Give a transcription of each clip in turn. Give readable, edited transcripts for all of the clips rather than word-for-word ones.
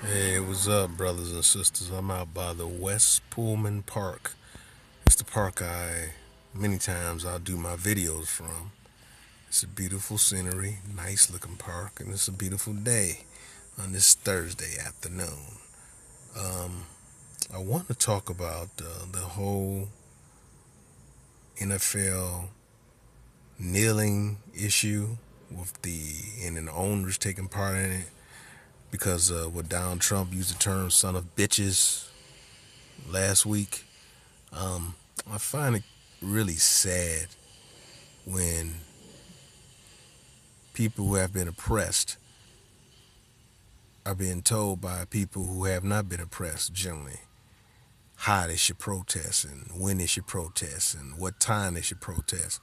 Hey, what's up, brothers and sisters? I'm out by the West Pullman Park. It's the park many times I'll do my videos from. It's a beautiful scenery, nice looking park, and it's a beautiful day on this Thursday afternoon. Um, I want to talk about the whole NFL kneeling issue and the owners taking part in it because what Donald Trump used the term "son of bitches" last week. Um, I find it really sad when people who have been oppressed are being told by people who have not been oppressed generally how they should protest and when they should protest and what time they should protest.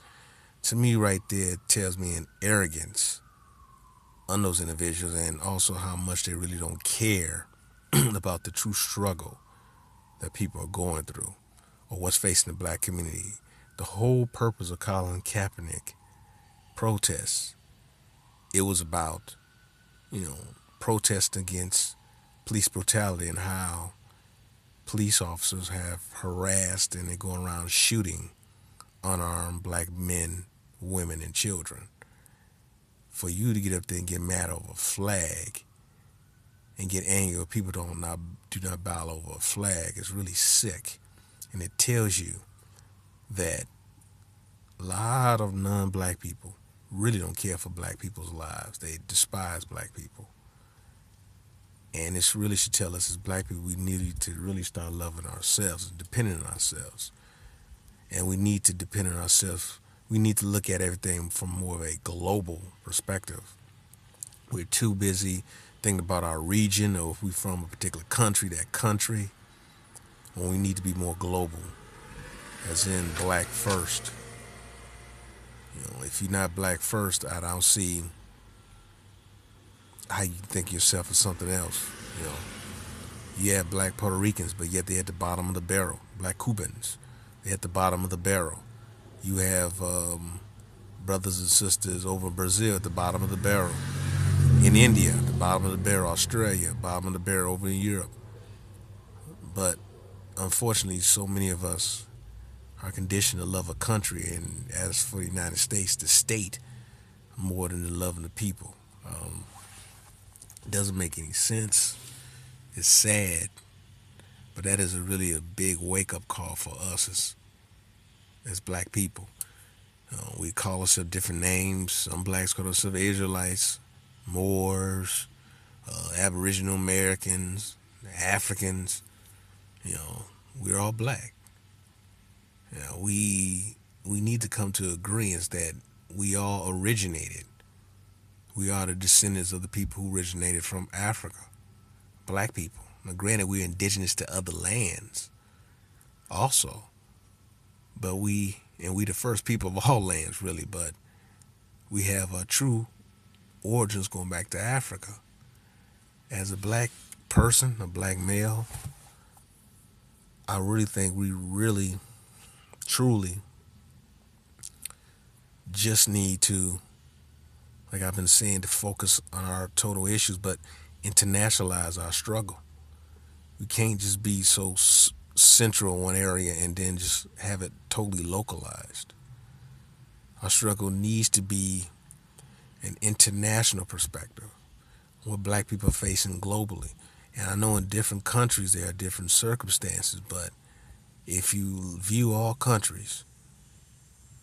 To me, right there, it tells me an arrogance on those individuals and also how much they really don't care about the true struggle that people are going through or what's facing the black community. The whole purpose of Colin Kaepernick protests, it was about, you know, protest against police brutality and how police officers have harassed and they're going around shooting unarmed black men, women, and children. For you to get up there and get mad over a flag and get angry when people do not bow over a flag is really sick. And it tells you that a lot of non-black people really don't care for black people's lives. They despise black people. And this really should tell us as black people we need to really start loving ourselves and depending on ourselves. And we need to depend on ourselves. We need to look at everything from more of a global perspective. We're too busy thinking about our region or if we're from a particular country, that country, when we need to be more global, as in black first. If you're not black first, I don't see how you can think yourself as something else. You know, you have black Puerto Ricans, but yet they're at the bottom of the barrel. Black Cubans, they're at the bottom of the barrel. You have brothers and sisters over in Brazil at the bottom of the barrel. In India, at the bottom of the barrel. Australia, bottom of the barrel over in Europe. But unfortunately, so many of us are conditioned to love a country, and as for the United States, the state, more than the love of the people. It doesn't make any sense. It's sad, but that is really a big wake-up call for us as black people. We call ourselves different names. Some blacks call themselves Israelites, Moors, Aboriginal Americans, Africans. You know, we're all black. We need to come to agreement that we all originated. We are the descendants of the people who originated from Africa, black people. Now, granted, we're indigenous to other lands, also, but we the first people of all lands, really. But we have a true origins going back to Africa. As a black person, a black male, I really think we really, truly just need to, like I've been saying, to focus on our total issues, but internationalize our struggle. We can't just be so central in one area and then just have it totally localized. Our struggle needs to be an international perspective, what black people are facing globally. And I know in different countries there are different circumstances, but if you view all countries,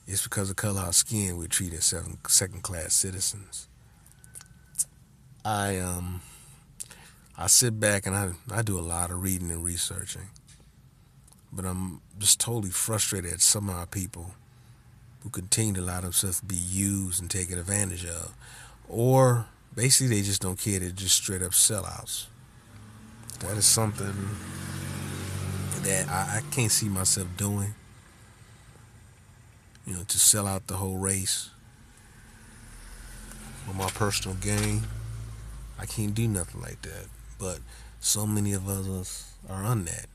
it's because of the color of our skin we're treated as second-class citizens. I I sit back and I do a lot of reading and researching, but I'm just totally frustrated at some of our people who continue to allow themselves to be used and taken advantage of, or basically they just don't care. They're just straight up sellouts. That is something that I can't see myself doing. To sell out the whole race for my personal gain. I can't do nothing like that. But so many of us are on that.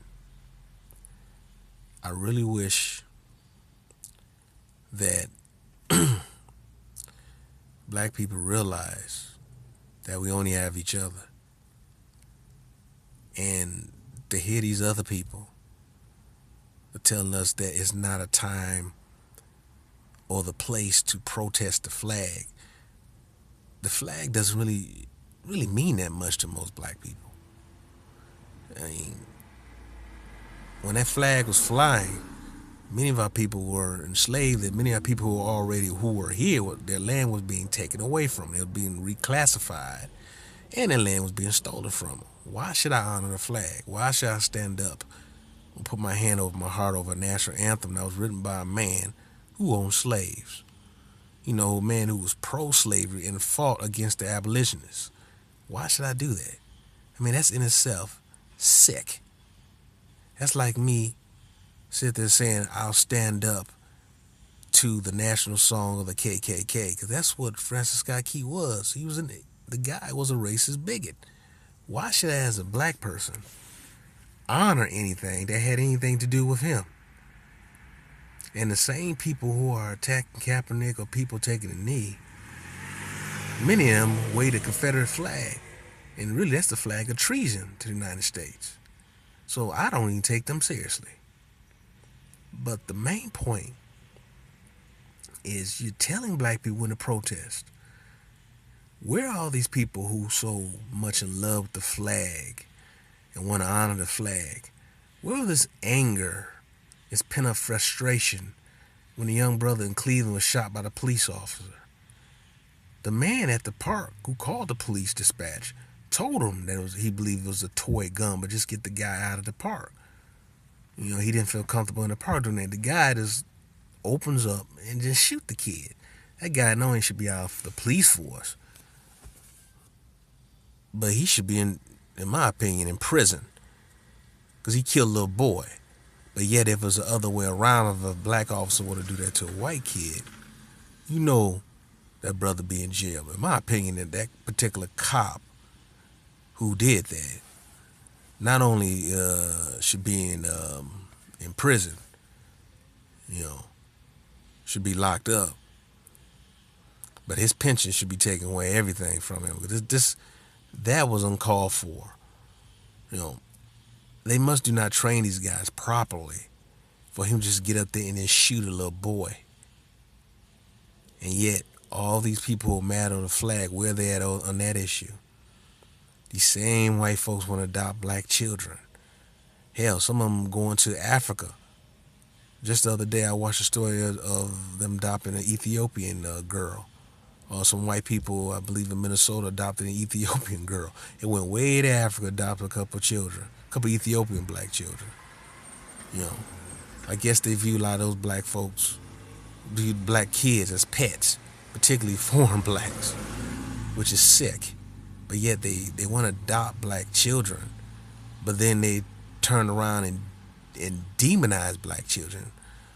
I really wish that black people realize that we only have each other. And to hear these other people telling us that it's not a time or the place to protest the flag doesn't really mean that much to most black people. I mean, when that flag was flying, many of our people were enslaved, and many of our people who were here, their land was being taken away from them. It was being reclassified, and their land was being stolen from them. Why should I honor the flag? Why should I stand up and put my hand over my heart over a national anthem that was written by a man who owned slaves? You know, a man who was pro-slavery and fought against the abolitionists. Why should I do that? I mean, that's in itself sick. That's like me sit there saying I'll stand up to the national song of the KKK, because that's what Francis Scott Key was. The guy was a racist bigot. Why should I, as a black person, honor anything that had anything to do with him? And the same people who are attacking Kaepernick or people taking a knee, many of them wave a Confederate flag. And really, that's the flag of treason to the United States. So I don't even take them seriously. But the main point is you're telling black people when to protest. Where are all these people who so much in love with the flag and want to honor the flag? Where was this anger, this pent-up frustration when the young brother in Cleveland was shot by the police officer? The man at the park who called the police dispatch told him that he believed it was a toy gun, but just get the guy out of the park. You know, he didn't feel comfortable in the park doing that. The guy just opens up and just shoot the kid. That guy not only should be out of the police force, but he should be, in my opinion, in prison, because he killed a little boy. But yet, if it was the other way around, if a black officer were to do that to a white kid, you know that brother be in jail. In my opinion, that particular cop who did that not only should be in prison, you know, should be locked up, but his pension should be taken away, everything from him. That was uncalled for. You know, they must do not train these guys properly for him to just get up there and then shoot a little boy. And yet, all these people who are mad on the flag, where they at on that issue? These same white folks want to adopt black children. Hell, some of them going to Africa. Just the other day, I watched a story of them adopting an Ethiopian girl. Or some white people, I believe in Minnesota, adopted an Ethiopian girl. It went way to Africa, adopted a couple Ethiopian black children. You know, I guess they view a lot of those black folks, view black kids as pets, particularly foreign blacks, which is sick. But yet they want to adopt black children, but then they turn around and demonize black children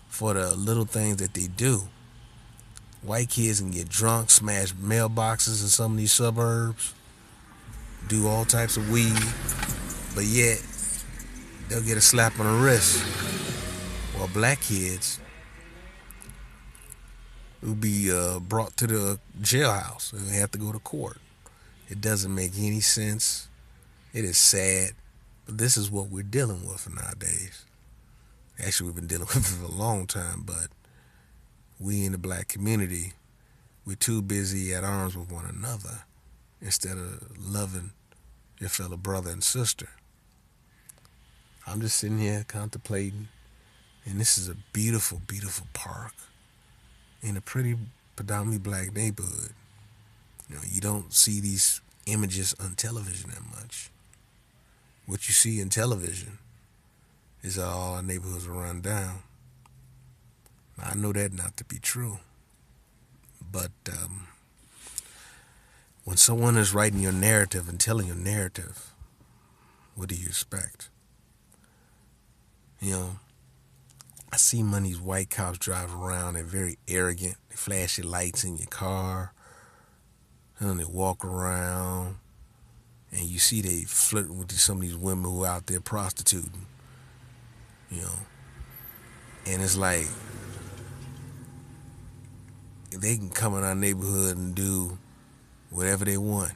for the little things that they do. White kids can get drunk, smash mailboxes in some of these suburbs, do all types of weed, but yet they'll get a slap on the wrist. While black kids will be brought to the jailhouse and they have to go to court. It doesn't make any sense. It is sad, but this is what we're dealing with nowadays. Actually, we've been dealing with it for a long time, but we in the black community, we're too busy at arms with one another instead of loving your fellow brother and sister. I'm just sitting here contemplating, and this is a beautiful, beautiful park in a pretty predominantly black neighborhood. You know, you don't see these images on television that much. What you see in television is that all our neighborhoods are run down. I know that not to be true. But when someone is writing your narrative and telling your narrative, what do you expect? You know, I see when these white cops drive around, they're very arrogant. They flash your lights in your car. And they walk around, and you see they flirting with some of these women who are out there prostituting, you know. And it's like, they can come in our neighborhood and do whatever they want.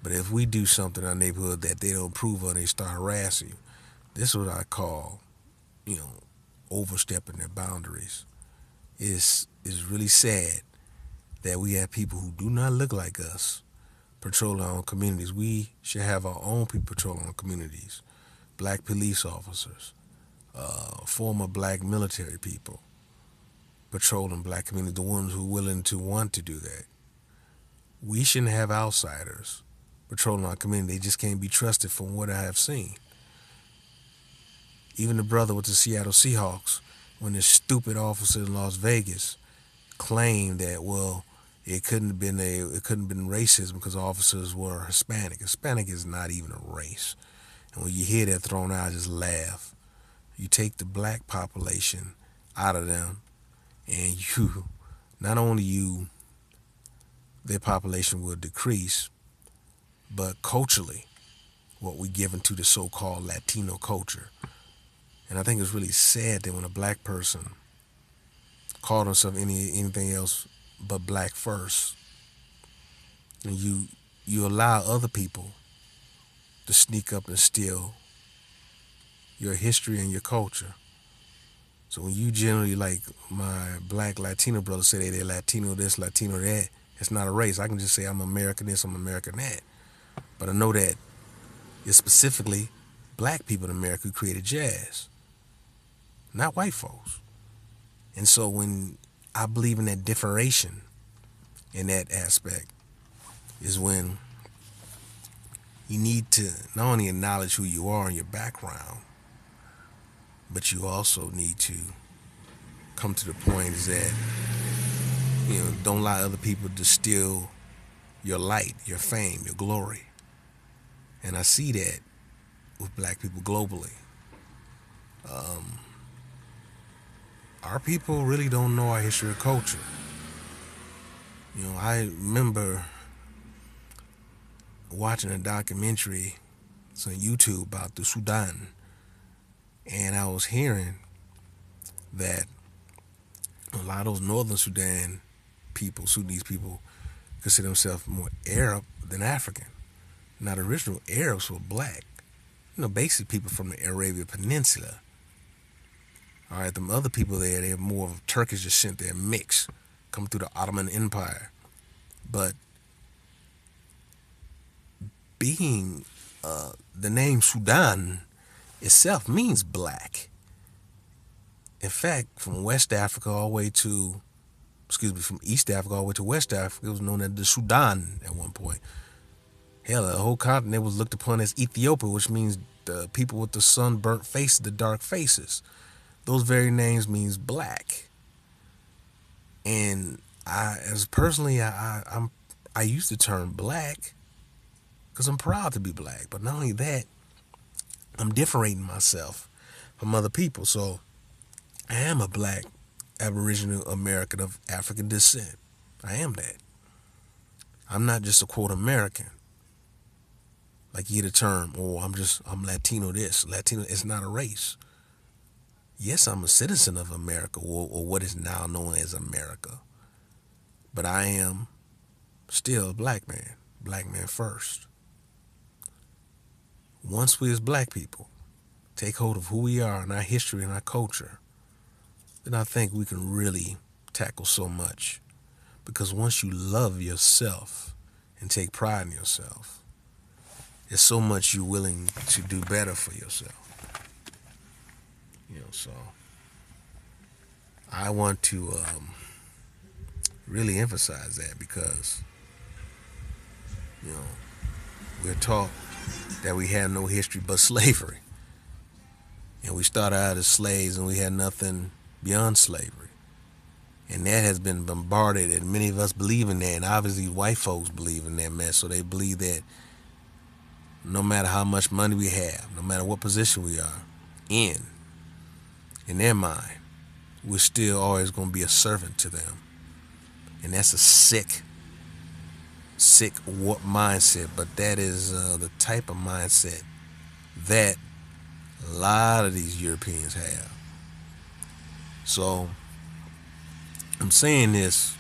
But if we do something in our neighborhood that they don't approve of, and they start harassing you, this is what I call, you know, overstepping their boundaries. It's really sad that we have people who do not look like us patrol our own communities. We should have our own people patrol our communities. Black police officers, former black military people patrolling black communities, the ones who are willing to want to do that. We shouldn't have outsiders patrolling our community. They just can't be trusted from what I have seen. Even the brother with the Seattle Seahawks, when this stupid officer in Las Vegas claimed that, well, it couldn't have been racism because officers were Hispanic. Hispanic is not even a race. And when you hear that thrown out, just laugh. You take the black population out of them, and not only their population will decrease, but culturally, what we give into the so-called Latino culture. And I think it's really sad that when a black person called himself anything else but black first, and you allow other people to sneak up and steal your history and your culture. So when you generally, like my black Latino brothers say they're Latino this, Latino that, it's not a race. I can just say I'm American this, I'm American that. But I know that it's specifically black people in America who created jazz, not white folks. And so when I believe in that differentiation in that aspect is when you need to not only acknowledge who you are and your background, but you also need to come to the point is that, don't allow other people to steal your light, your fame, your glory. And I see that with black people globally. Our people really don't know our history or culture. I remember watching a documentary, it's on YouTube, about the Sudan, and I was hearing that a lot of those northern Sudanese people consider themselves more Arab than African. Now the original Arabs were black, basically people from the Arabian Peninsula. All right, them other people there, they're more of Turkish descent, they're mixed, come through the Ottoman Empire. But being the name Sudan itself means black. In fact, from West Africa all the way to, from East Africa all the way to West Africa, it was known as the Sudan at one point. Hell, the whole continent was looked upon as Ethiopia, which means the people with the sunburnt faces, the dark faces. Those very names means black. And I use the term black because I'm proud to be black. But not only that, I'm differentiating myself from other people. So I am a black Aboriginal American of African descent. I am that. I'm not just a quote American. Like you hear the term, I'm Latino this. Latino, it's not a race. Yes, I'm a citizen of America, or what is now known as America. But I am still a black man first. Once we as black people take hold of who we are and our history and our culture, then I think we can really tackle so much. Because once you love yourself and take pride in yourself, there's so much you're willing to do better for yourself. So I want to really emphasize that because, we're taught that we have no history but slavery. And we started out as slaves and we had nothing beyond slavery. And that has been bombarded, and many of us believe in that, and obviously white folks believe in that mess. So they believe that no matter how much money we have, no matter what position we are in their mind, we're still always going to be a servant to them. And that's a sick mindset, but that is the type of mindset that a lot of these Europeans have. So I'm saying this,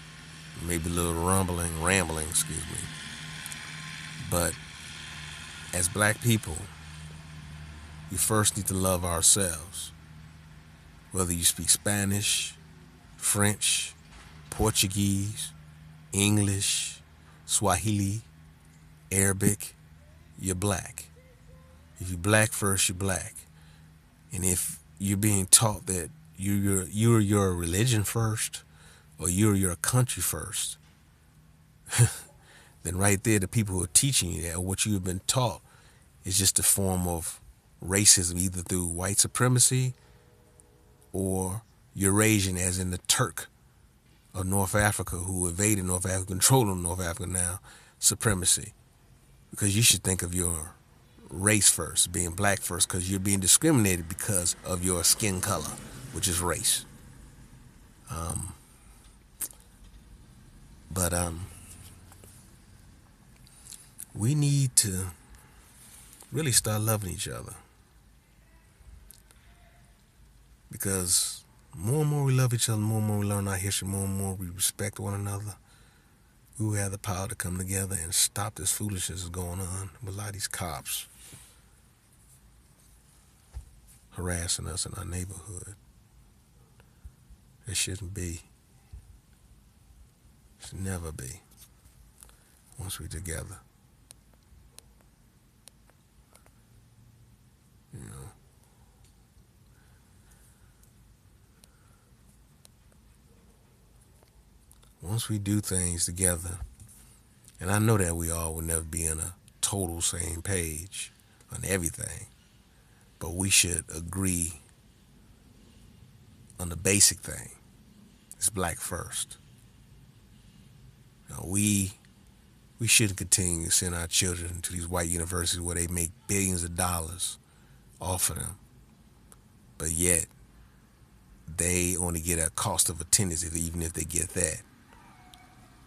maybe a little rambling, but as black people, we first need to love ourselves. Whether you speak Spanish, French, Portuguese, English, Swahili, Arabic, you're black. If you're black first, you're black. And if you're being taught that you're your religion first, or you're your country first, then right there, the people who are teaching you that, or what you have been taught, is just a form of racism, either through white supremacy or Eurasian, as in the Turk of North Africa who invaded North Africa, controlling North Africa now, supremacy. Because you should think of your race first, being black first, because you're being discriminated because of your skin color, which is race. But we need to really start loving each other, because more and more we love each other, more and more we learn our history, more and more we respect one another, we will have the power to come together and stop this foolishness that's going on with a lot of these cops harassing us in our neighborhood. It shouldn't be. It should never be. Once we're together. You know. Once we do things together, and I know that we all will never be on a total same page on everything, but we should agree on the basic thing. It's black first. Now, we shouldn't continue to send our children to these white universities where they make billions of dollars off of them, but yet they only get a cost of attendance, even if they get that.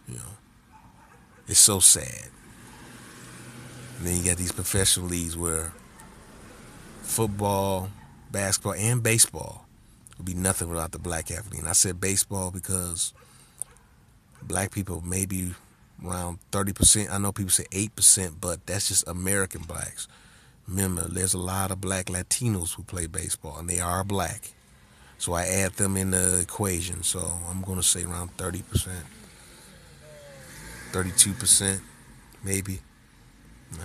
You know, it's so sad. And then you got these professional leagues where football, basketball, and baseball would be nothing without the black athlete. And I said baseball because black people maybe around 30%. I know people say 8%, but that's just American blacks. Remember, there's a lot of black Latinos who play baseball, and they are black. So I add them in the equation. So I'm going to say around 30%, 32%, maybe.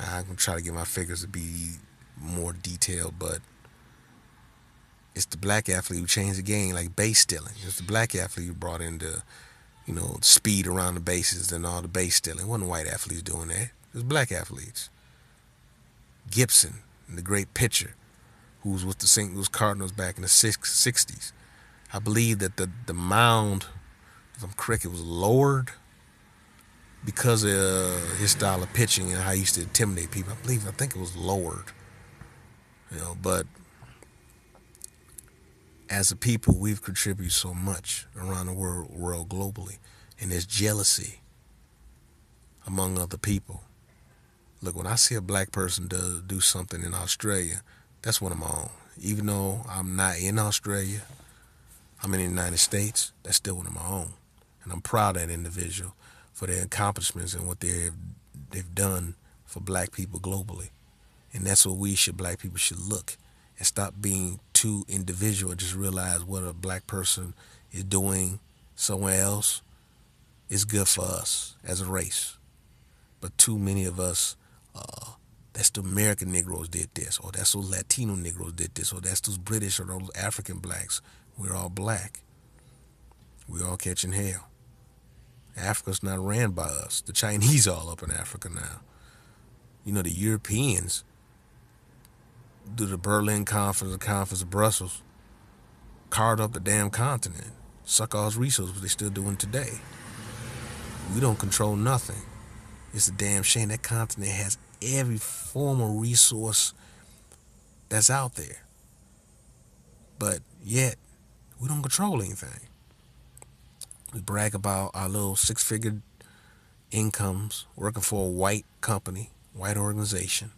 I'm going to try to get my figures to be more detailed, but it's the black athlete who changed the game, like base stealing. It's the black athlete who brought in the, speed around the bases and all the base stealing. It wasn't white athletes doing that. It was black athletes. Gibson, the great pitcher, who was with the St. Louis Cardinals back in the 60s. I believe that the mound, if I'm correct, it was lowered because of his style of pitching and how he used to intimidate people. I think it was lowered. But as a people, we've contributed so much around the world globally, and there's jealousy among other people. Look, when I see a black person do something in Australia, that's one of my own. Even though I'm not in Australia, I'm in the United States, that's still one of my own. And I'm proud of that individual for their accomplishments and what they've done for black people globally. And that's what black people should look and stop being too individual and just realize what a black person is doing somewhere else is good for us as a race. But too many of us, that's the American Negroes did this, or that's those Latino Negroes did this, or that's those British or those African blacks. We're all black. We're all catching hell. Africa's not ran by us. The Chinese all up in Africa now. The Europeans, through the Berlin Conference, the Conference of Brussels, carved up the damn continent, suck all its resources, what they're still doing today. We don't control nothing. It's a damn shame. That continent has every form of resource that's out there. But yet, we don't control anything. We brag about our little six-figure incomes working for a white company, white organization.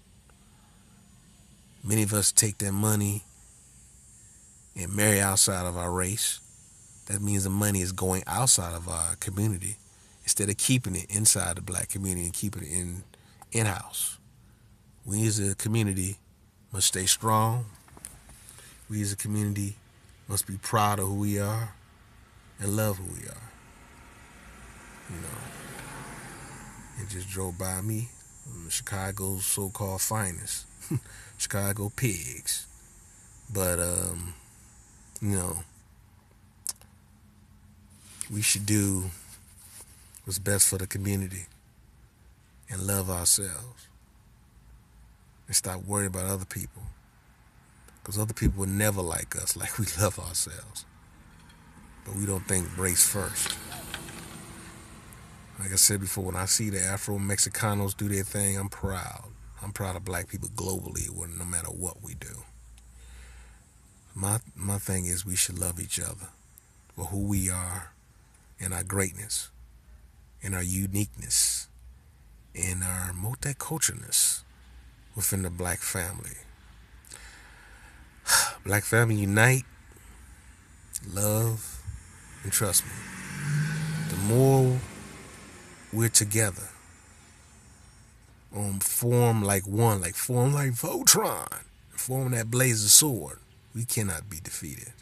Many of us take that money and marry outside of our race. That means the money is going outside of our community instead of keeping it inside the black community and keeping it in-house. We as a community must stay strong. We as a community must be proud of who we are and love who we are. You know, it just drove by me, Chicago's so-called finest, Chicago pigs. But you know, we should do what's best for the community and love ourselves and stop worrying about other people, because other people will never like us like we love ourselves. But we don't think race first. Like I said before, when I see the Afro-Mexicanos do their thing, I'm proud. I'm proud of black people globally, no matter what we do. My thing is we should love each other for who we are and our greatness and our uniqueness and our multiculturalness within the black family. Black family, unite, love, and trust me. The more we're together, form like one, form like Voltron, form that blazer sword, we cannot be defeated.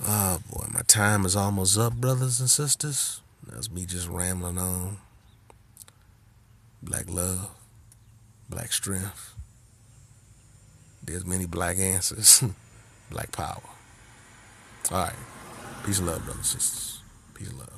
Oh boy, my time is almost up, brothers and sisters. That's me just rambling on. Black love, black strength. There's many black answers. Black power. All right. Peace and love, brothers and sisters. Peace and love.